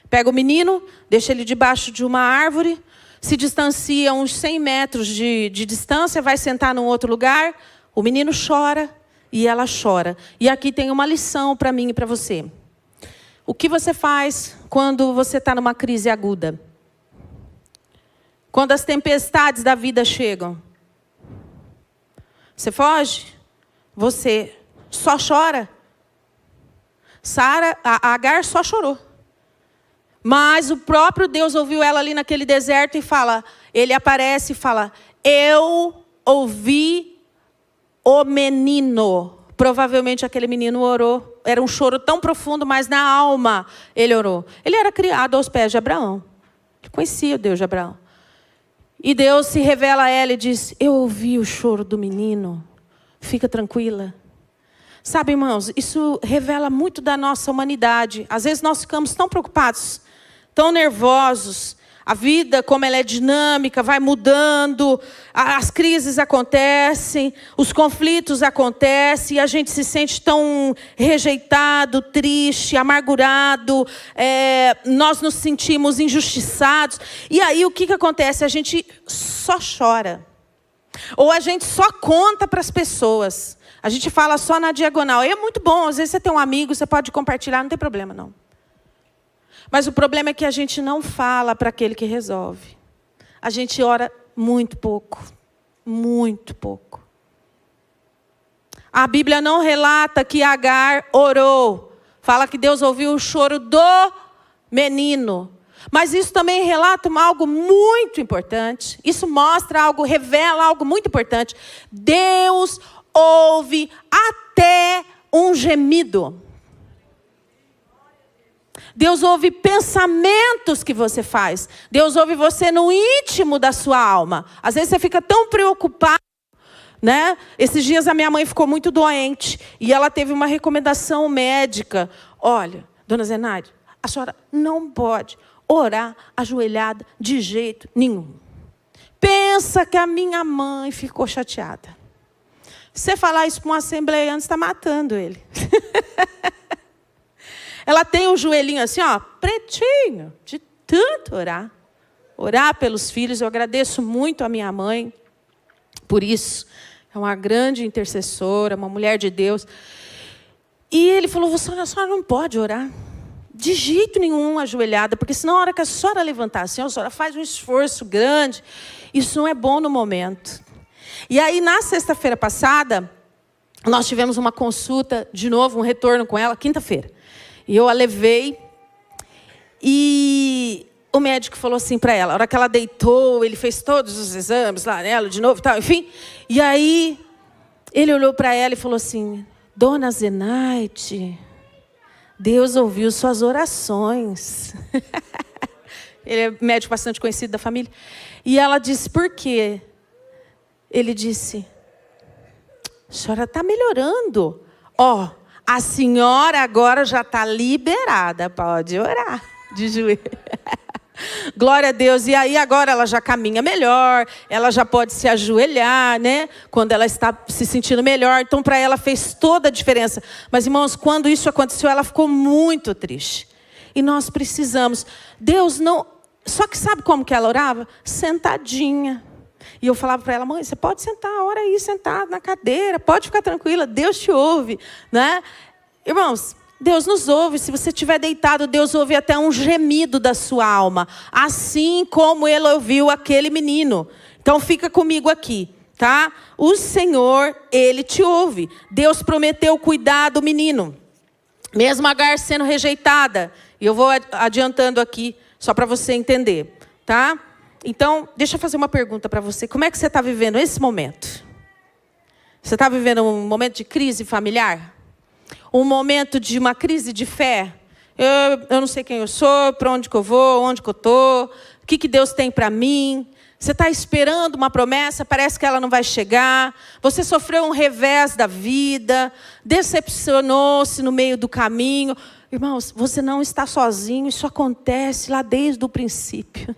B: Pega o menino, deixa ele debaixo de uma árvore, se distancia uns 100 metros de distância, vai sentar num outro lugar, o menino chora. E ela chora. E aqui tem uma lição para mim e para você. O que você faz quando você está numa crise aguda? Quando as tempestades da vida chegam? Você foge? Você só chora? A Agar só chorou. Mas o próprio Deus ouviu ela ali naquele deserto e fala, ele aparece e fala, eu ouvi o menino. Provavelmente aquele menino orou. Era um choro tão profundo, mas na alma ele orou. Ele era criado aos pés de Abraão. Ele conhecia o Deus de Abraão. E Deus se revela a ela e diz, eu ouvi o choro do menino. Fica tranquila. Sabe, irmãos, isso revela muito da nossa humanidade. Às vezes nós ficamos tão preocupados, tão nervosos. A vida, como ela é dinâmica, vai mudando, as crises acontecem, os conflitos acontecem, e a gente se sente tão rejeitado, triste, amargurado, nós nos sentimos injustiçados. E aí o que acontece? A gente só chora. Ou a gente só conta para as pessoas. A gente fala só na diagonal. E é muito bom, às vezes você tem um amigo, você pode compartilhar, não tem problema não. Mas o problema é que a gente não fala para aquele que resolve. A gente ora muito pouco. Muito pouco. A Bíblia não relata que Agar orou. Fala que Deus ouviu o choro do menino. Mas isso também relata algo muito importante. Isso mostra algo, revela algo muito importante. Deus ouve até um gemido. Deus ouve pensamentos que você faz. Deus ouve você no íntimo da sua alma. Às vezes você fica tão preocupado né? Esses dias a minha mãe ficou muito doente e ela teve uma recomendação médica. Olha, dona Zenaide, a senhora não pode orar ajoelhada de jeito nenhum. Pensa que a minha mãe ficou chateada. Você falar isso para um assembleiano, está matando ele. Ela tem um joelhinho assim, ó, pretinho, de tanto orar. Orar pelos filhos. Eu agradeço muito a minha mãe por isso. É uma grande intercessora, uma mulher de Deus. E ele falou, a senhora não pode orar de jeito nenhum ajoelhada, porque senão a hora que a senhora levantar assim, a senhora faz um esforço grande. Isso não é bom no momento. E aí, na sexta-feira passada, nós tivemos uma consulta, de novo, um retorno com ela, quinta-feira. E eu a levei e o médico falou assim para ela, a hora que ela deitou, ele fez todos os exames lá nela, de novo e tal, enfim. E aí, ele olhou para ela e falou assim, dona Zenaide, Deus ouviu suas orações. Ele é médico bastante conhecido da família. E ela disse, por quê? Ele disse, a senhora está melhorando. Ó, a senhora agora já está liberada, pode orar de joelho. Glória a Deus. E aí agora ela já caminha melhor, ela já pode se ajoelhar, né? Quando ela está se sentindo melhor. Então para ela fez toda a diferença. Mas irmãos, quando isso aconteceu, ela ficou muito triste. E nós precisamos. Deus não... Só que sabe como que ela orava? Sentadinha. E eu falava para ela, mãe, você pode sentar, ora aí, sentada na cadeira, pode ficar tranquila, Deus te ouve, né? Irmãos, Deus nos ouve, se você estiver deitado, Deus ouve até um gemido da sua alma, assim como Ele ouviu aquele menino. Então fica comigo aqui, tá? O Senhor, Ele te ouve. Deus prometeu cuidar do menino, mesmo Agar sendo rejeitada. E eu vou adiantando aqui, só para você entender, tá? Então, deixa eu fazer uma pergunta para você. Como é que você está vivendo esse momento? Você está vivendo um momento de crise familiar? Um momento de uma crise de fé? Eu não sei quem eu sou, para onde que eu vou, onde que eu estou, o que Deus tem para mim. Você está esperando uma promessa, parece que ela não vai chegar. Você sofreu um revés da vida, decepcionou-se no meio do caminho. Irmãos, você não está sozinho, isso acontece lá desde o princípio.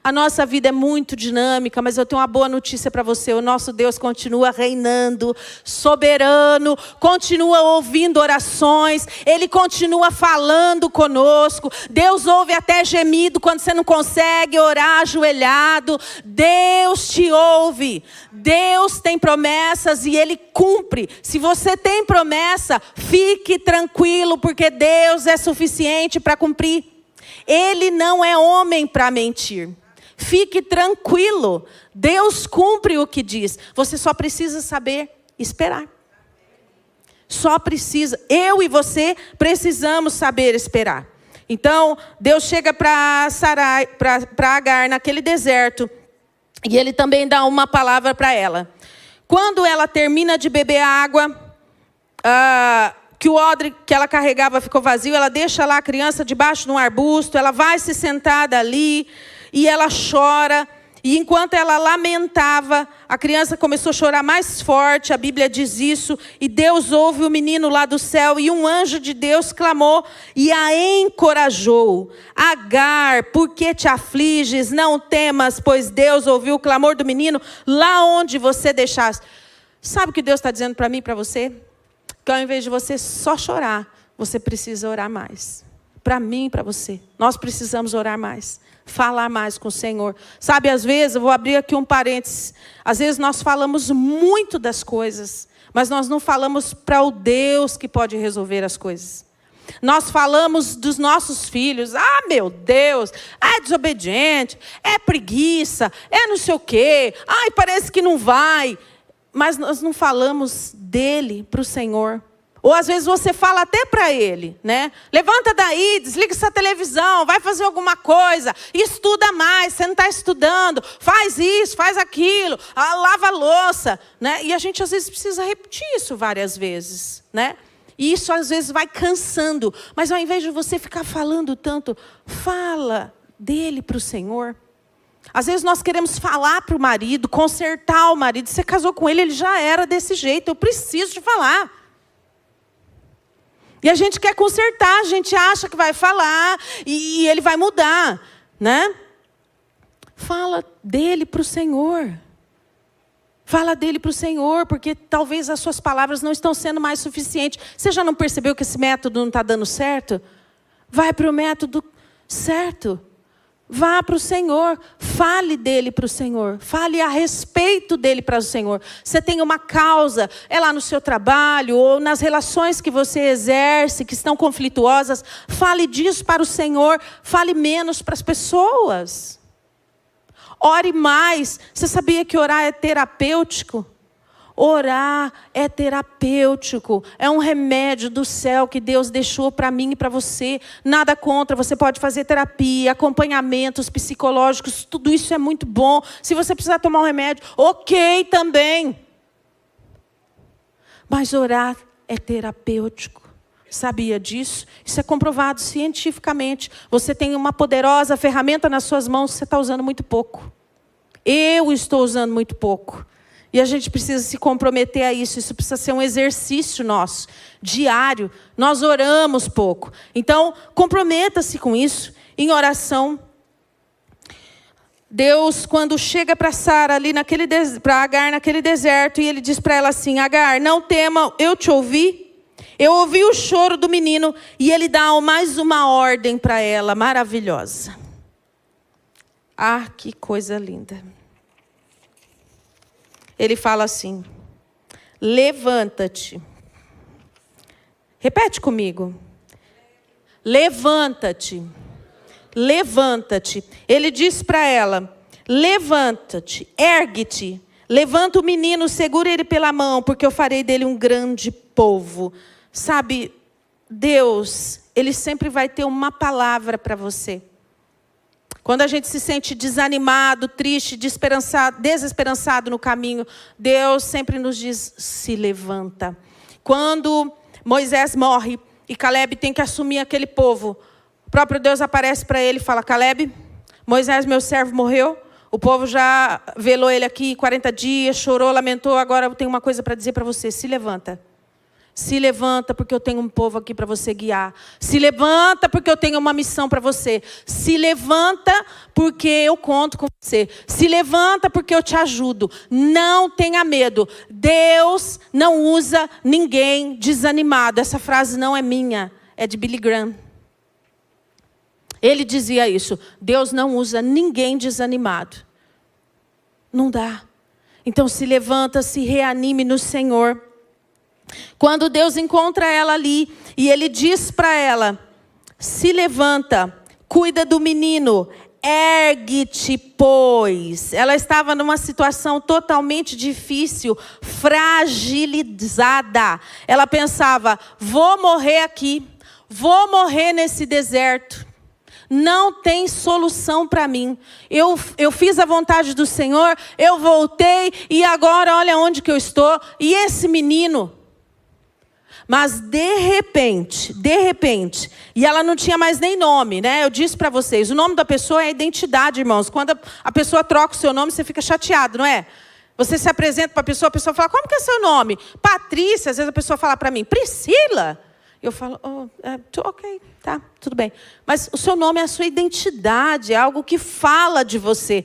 B: A nossa vida é muito dinâmica, mas eu tenho uma boa notícia para você. O nosso Deus continua reinando, soberano, continua ouvindo orações, Ele continua falando conosco. Deus ouve até gemido quando você não consegue orar ajoelhado. Deus te ouve. Deus tem promessas e Ele cumpre. Se você tem promessa, fique tranquilo, porque Deus é suficiente para cumprir. Ele não é homem para mentir. Fique tranquilo. Deus cumpre o que diz. Você só precisa saber esperar. Só precisa. Eu e você precisamos saber esperar. Então, Deus chega para Sarai, para Agar naquele deserto. E Ele também dá uma palavra para ela. Quando ela termina de beber a água, que o odre que ela carregava ficou vazio, ela deixa lá a criança debaixo de um arbusto, ela vai se sentar ali e ela chora. E enquanto ela lamentava, a criança começou a chorar mais forte, a Bíblia diz isso, e Deus ouve o menino lá do céu, e um anjo de Deus clamou e a encorajou. Agar, por que te afliges? Não temas, pois Deus ouviu o clamor do menino lá onde você deixaste. Sabe o que Deus está dizendo para mim e para você? Que ao invés de você só chorar, você precisa orar mais. Para mim e para você. Nós precisamos orar mais. Falar mais com o Senhor. Sabe, às vezes, eu vou abrir aqui um parênteses. Às vezes nós falamos muito das coisas, mas nós não falamos para o Deus que pode resolver as coisas. Nós falamos dos nossos filhos. Ah, meu Deus, é desobediente, é preguiça, é não sei o quê. Ai, parece que não vai. Mas nós não falamos dele para o Senhor. Ou às vezes você fala até para ele, né? Levanta daí, desliga essa televisão, vai fazer alguma coisa, estuda mais, você não está estudando, faz isso, faz aquilo, lava a louça, né? E a gente às vezes precisa repetir isso várias vezes, né? E isso às vezes vai cansando. Mas ao invés de você ficar falando tanto, fala dele para o Senhor. Às vezes nós queremos falar para o marido, consertar o marido. Você casou com ele, ele já era desse jeito. Eu preciso te falar. E a gente quer consertar, a gente acha que vai falar e ele vai mudar, né? Fala dele para o Senhor. Fala dele para o Senhor, porque talvez as suas palavras não estão sendo mais suficientes. Você já não percebeu que esse método não está dando certo? Vai para o método certo. Vá para o Senhor, fale dele para o Senhor, fale a respeito dele para o Senhor. Você tem uma causa, é lá no seu trabalho, ou nas relações que você exerce, que estão conflituosas, fale disso para o Senhor, fale menos para as pessoas. Ore mais. Você sabia que orar é terapêutico? Orar é terapêutico, é um remédio do céu que Deus deixou para mim e para você. Nada contra, você pode fazer terapia, acompanhamentos psicológicos, tudo isso é muito bom. Se você precisar tomar um remédio, ok também. Mas orar é terapêutico. Sabia disso? Isso é comprovado cientificamente. Você tem uma poderosa ferramenta nas suas mãos, você está usando muito pouco. Eu estou usando muito pouco. E a gente precisa se comprometer a isso. Isso precisa ser um exercício nosso, diário. Nós oramos pouco. Então, comprometa-se com isso, em oração. Deus, quando chega para Sara ali, para Agar naquele deserto, e ele diz para ela assim: Agar, não tema, eu te ouvi. Eu ouvi o choro do menino. E ele dá mais uma ordem para ela, maravilhosa. Ah, que coisa linda. Ele fala assim: levanta-te. Repete comigo. Levanta-te. Levanta-te. Ele diz para ela: levanta-te, ergue-te. Levanta o menino, segura ele pela mão, porque eu farei dele um grande povo. Sabe, Deus, Ele sempre vai ter uma palavra para você. Quando a gente se sente desanimado, triste, desesperançado no caminho, Deus sempre nos diz: se levanta. Quando Moisés morre e Caleb tem que assumir aquele povo, o próprio Deus aparece para ele e fala: Caleb, Moisés, meu servo, morreu. O povo já velou ele aqui 40 dias, chorou, lamentou. Agora eu tenho uma coisa para dizer para você: se levanta. Se levanta, porque eu tenho um povo aqui para você guiar. Se levanta, porque eu tenho uma missão para você. Se levanta, porque eu conto com você. Se levanta, porque eu te ajudo. Não tenha medo. Deus não usa ninguém desanimado. Essa frase não é minha, é de Billy Graham. Ele dizia isso: Deus não usa ninguém desanimado. Não dá. Então se levanta, se reanime no Senhor. Quando Deus encontra ela ali, e Ele diz para ela: se levanta, cuida do menino, ergue-te, pois. Ela estava numa situação totalmente difícil, fragilizada. Ela pensava: vou morrer aqui, vou morrer nesse deserto. Não tem solução para mim. Eu fiz a vontade do Senhor, eu voltei, e agora olha onde que eu estou. E esse menino... Mas de repente, e ela não tinha mais nem nome, né? Eu disse para vocês, o nome da pessoa é a identidade, irmãos. Quando a pessoa troca o seu nome, você fica chateado, não é? Você se apresenta para a pessoa fala: como que é seu nome? Patrícia. Às vezes a pessoa fala para mim: Priscila. Eu falo: ok, tá, tudo bem. Mas o seu nome é a sua identidade, é algo que fala de você.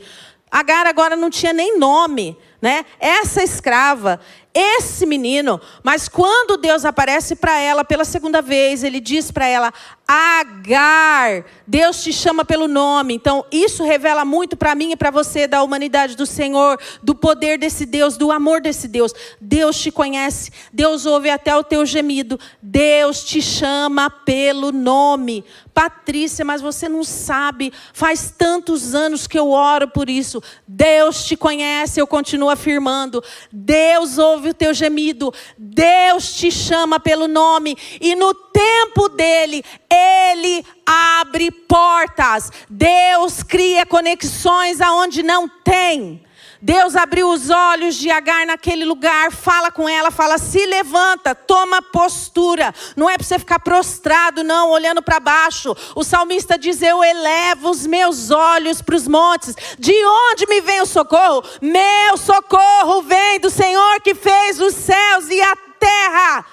B: Agar agora não tinha nem nome, né? Essa escrava, esse menino. Mas quando Deus aparece para ela pela segunda vez, Ele diz para ela: Agar. Deus te chama pelo nome. Então isso revela muito para mim e para você da humanidade do Senhor, do poder desse Deus, do amor desse Deus. Deus te conhece, Deus ouve até o teu gemido, Deus te chama pelo nome. Patrícia, mas você não sabe, faz tantos anos que eu oro por isso. Deus te conhece, eu continuo afirmando. Deus ouve o teu gemido, Deus te chama pelo nome, e no tempo dele, Ele abre portas. Deus cria conexões aonde não tem. Deus abriu os olhos de Agar naquele lugar, fala com ela, fala: se levanta, toma postura. Não é para você ficar prostrado, não, olhando para baixo. O salmista diz: eu elevo os meus olhos para os montes. De onde me vem o socorro? Meu socorro vem do Senhor que fez os céus e a terra.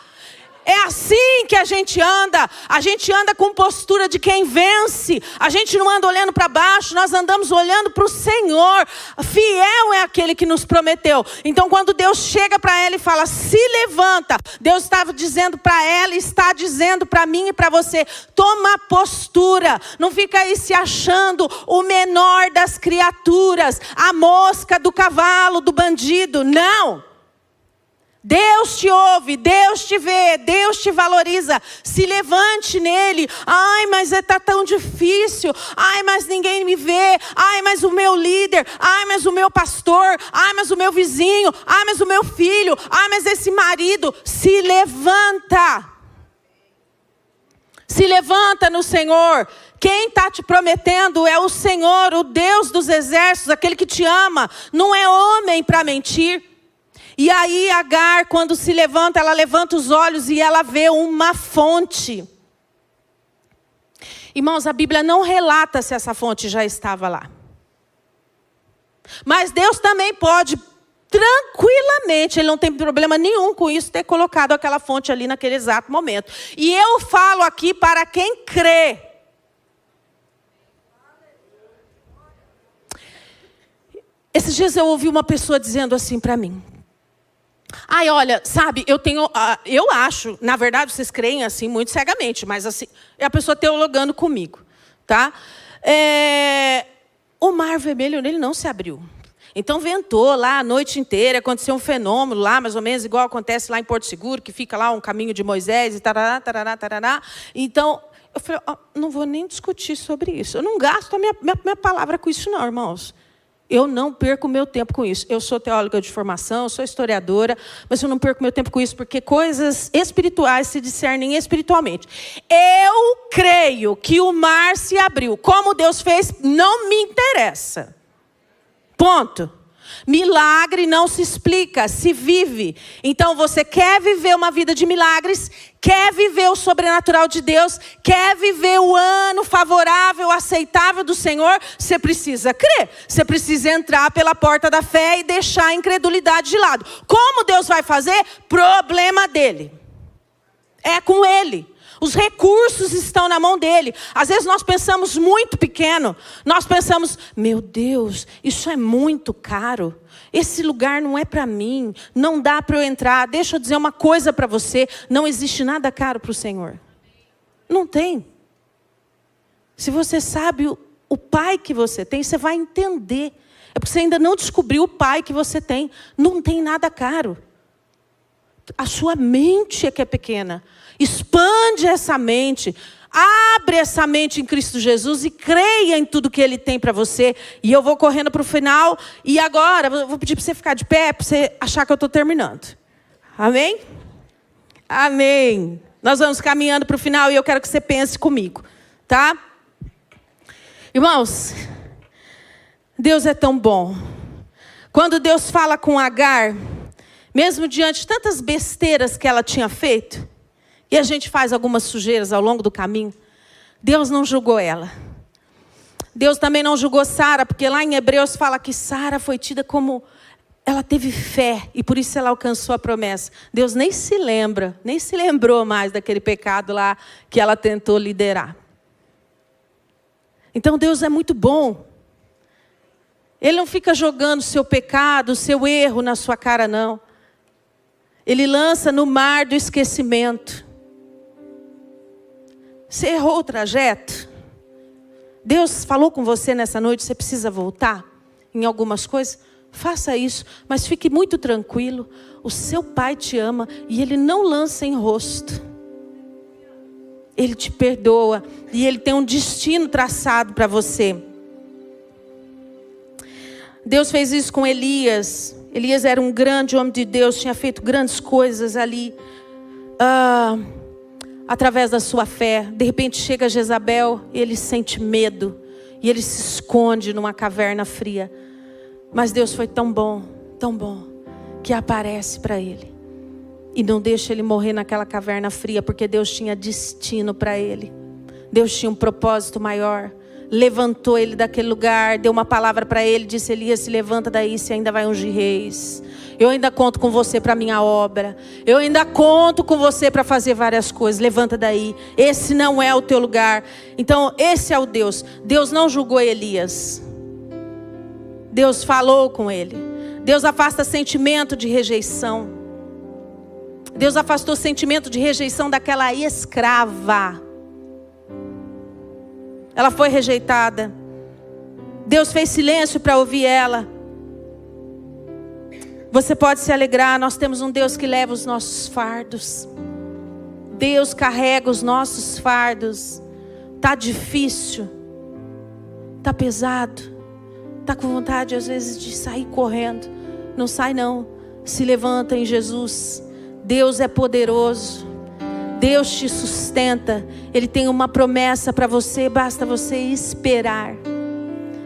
B: É assim que a gente anda com postura de quem vence. A gente não anda olhando para baixo, nós andamos olhando para o Senhor. Fiel é aquele que nos prometeu. Então quando Deus chega para ela e fala: se levanta, Deus estava dizendo para ela, está dizendo para mim e para você: toma postura. Não fica aí se achando o menor das criaturas, a mosca do cavalo, do bandido. Não. Deus te ouve, Deus te vê, Deus te valoriza. Se levante nele. Ai, mas está tão difícil. Ai, mas ninguém me vê. Ai, mas o meu líder. Ai, mas o meu pastor. Ai, mas o meu vizinho. Ai, mas o meu filho. Ai, mas esse marido. Se levanta. Se levanta no Senhor. Quem está te prometendo é o Senhor, o Deus dos exércitos, aquele que te ama. Não é homem para mentir. E aí Agar, quando se levanta, ela levanta os olhos e ela vê uma fonte. Irmãos, a Bíblia não relata se essa fonte já estava lá. Mas Deus também pode, tranquilamente, Ele não tem problema nenhum com isso, ter colocado aquela fonte ali naquele exato momento. E eu falo aqui para quem crê. Esses dias eu ouvi uma pessoa dizendo assim para mim: ai, olha, sabe, eu acho, na verdade vocês creem assim muito cegamente, mas assim, é a pessoa teologando comigo, tá? O Mar Vermelho, ele não se abriu. Então ventou lá a noite inteira, aconteceu um fenômeno lá, mais ou menos igual acontece lá em Porto Seguro, que fica lá um caminho de Moisés e tarará, tarará, tarará. Então, eu falei: não vou nem discutir sobre isso. Eu não gasto a minha palavra com isso não, irmãos. Eu não perco o meu tempo com isso. Eu sou teóloga de formação, sou historiadora, mas eu não perco meu tempo com isso, porque coisas espirituais se discernem espiritualmente. Eu creio que o mar se abriu. Como Deus fez, não me interessa. Ponto. Milagre não se explica, se vive. Então você quer viver uma vida de milagres, quer viver o sobrenatural de Deus, quer viver o ano favorável, aceitável do Senhor, você precisa crer. Você precisa entrar pela porta da fé e deixar a incredulidade de lado. Como Deus vai fazer? Problema dele. É com ele. Os recursos estão na mão dele. Às vezes nós pensamos muito pequeno. Nós pensamos: meu Deus, isso é muito caro. Esse lugar não é para mim. Não dá para eu entrar. Deixa eu dizer uma coisa para você. Não existe nada caro para o Senhor. Não tem. Se você sabe o pai que você tem, você vai entender. É porque você ainda não descobriu o pai que você tem. Não tem nada caro. A sua mente é que é pequena. Expande essa mente. Abre essa mente em Cristo Jesus e creia em tudo que Ele tem para você. E eu vou correndo para o final. E agora, eu vou pedir para você ficar de pé, para você achar que eu estou terminando. Amém? Amém. Nós vamos caminhando para o final e eu quero que você pense comigo. Tá? Irmãos, Deus é tão bom. Quando Deus fala com Agar, mesmo diante de tantas besteiras que ela tinha feito, e a gente faz algumas sujeiras ao longo do caminho, Deus não julgou ela. Deus também não julgou Sara, porque lá em Hebreus fala que Sara foi tida como... ela teve fé, e por isso ela alcançou a promessa. Deus nem se lembrou mais daquele pecado lá que ela tentou liderar. Então Deus é muito bom. Ele não fica jogando o seu pecado, o seu erro na sua cara, não. Ele lança no mar do esquecimento. Você errou o trajeto? Deus falou com você nessa noite, você precisa voltar em algumas coisas? Faça isso, mas fique muito tranquilo. O seu pai te ama e Ele não lança em rosto. Ele te perdoa e Ele tem um destino traçado para você. Deus fez isso com Elias. Elias era um grande homem de Deus, tinha feito grandes coisas ali. Através da sua fé. De repente chega Jezabel, ele sente medo. E ele se esconde numa caverna fria. Mas Deus foi tão bom, que aparece para ele. E não deixa ele morrer naquela caverna fria, porque Deus tinha destino para ele. Deus tinha um propósito maior. Levantou ele daquele lugar, deu uma palavra para ele, disse: Elias, se levanta daí, você ainda vai ungir reis. Eu ainda conto com você para a minha obra. Eu ainda conto com você para fazer várias coisas. Levanta daí. Esse não é o teu lugar. Então, esse é o Deus. Deus não julgou Elias. Deus falou com ele. Deus afasta sentimento de rejeição. Deus afastou sentimento de rejeição daquela escrava. Ela foi rejeitada. Deus fez silêncio para ouvir ela. Você pode se alegrar, nós temos um Deus que leva os nossos fardos. Deus carrega os nossos fardos. Está difícil, está pesado, está com vontade às vezes de sair correndo. Não sai não, se levanta em Jesus. Deus é poderoso. Deus te sustenta. Ele tem uma promessa para você. Basta você esperar.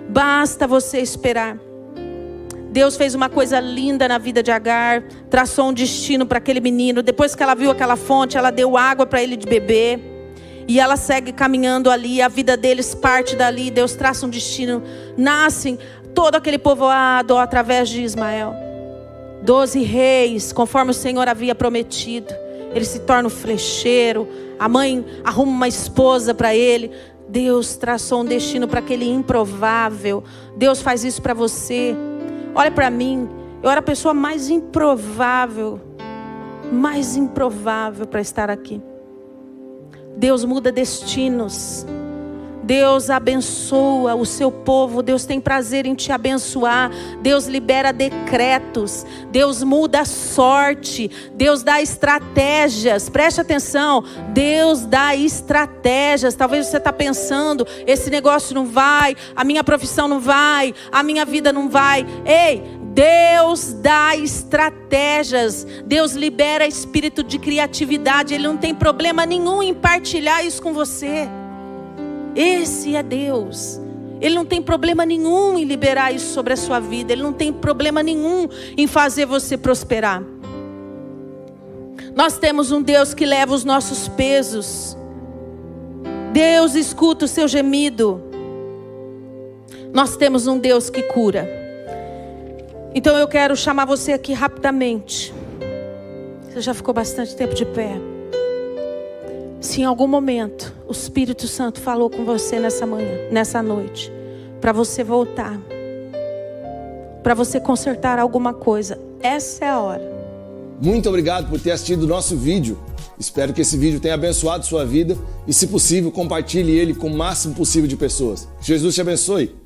B: Basta você esperar. Deus fez uma coisa linda na vida de Agar. Traçou um destino para aquele menino. Depois que ela viu aquela fonte, ela deu água para ele de beber. E ela segue caminhando ali. A vida deles parte dali. Deus traça um destino. Nascem todo aquele povoado através de Ismael. 12 reis, conforme o Senhor havia prometido. Ele se torna um flecheiro. A mãe arruma uma esposa para ele. Deus traçou um destino para aquele improvável. Deus faz isso para você. Olha para mim. Eu era a pessoa mais improvável para estar aqui. Deus muda destinos. Deus abençoa o seu povo. Deus tem prazer em te abençoar. Deus libera decretos. Deus muda a sorte. Deus dá estratégias. Preste atenção. Deus dá estratégias. Talvez você está pensando: esse negócio não vai, a minha profissão não vai, a minha vida não vai. Ei, Deus dá estratégias. Deus libera espírito de criatividade. Ele não tem problema nenhum em partilhar isso com você. Esse é Deus. Ele não tem problema nenhum em liberar isso sobre a sua vida. Ele não tem problema nenhum em fazer você prosperar. Nós temos um Deus que leva os nossos pesos. Deus escuta o seu gemido. Nós temos um Deus que cura. Então eu quero chamar você aqui rapidamente. Você já ficou bastante tempo de pé. Se em algum momento o Espírito Santo falou com você nessa manhã, nessa noite, para você voltar, para você consertar alguma coisa, essa é a hora.
A: Muito obrigado por ter assistido o nosso vídeo. Espero que esse vídeo tenha abençoado sua vida e, se possível, compartilhe ele com o máximo possível de pessoas. Jesus te abençoe.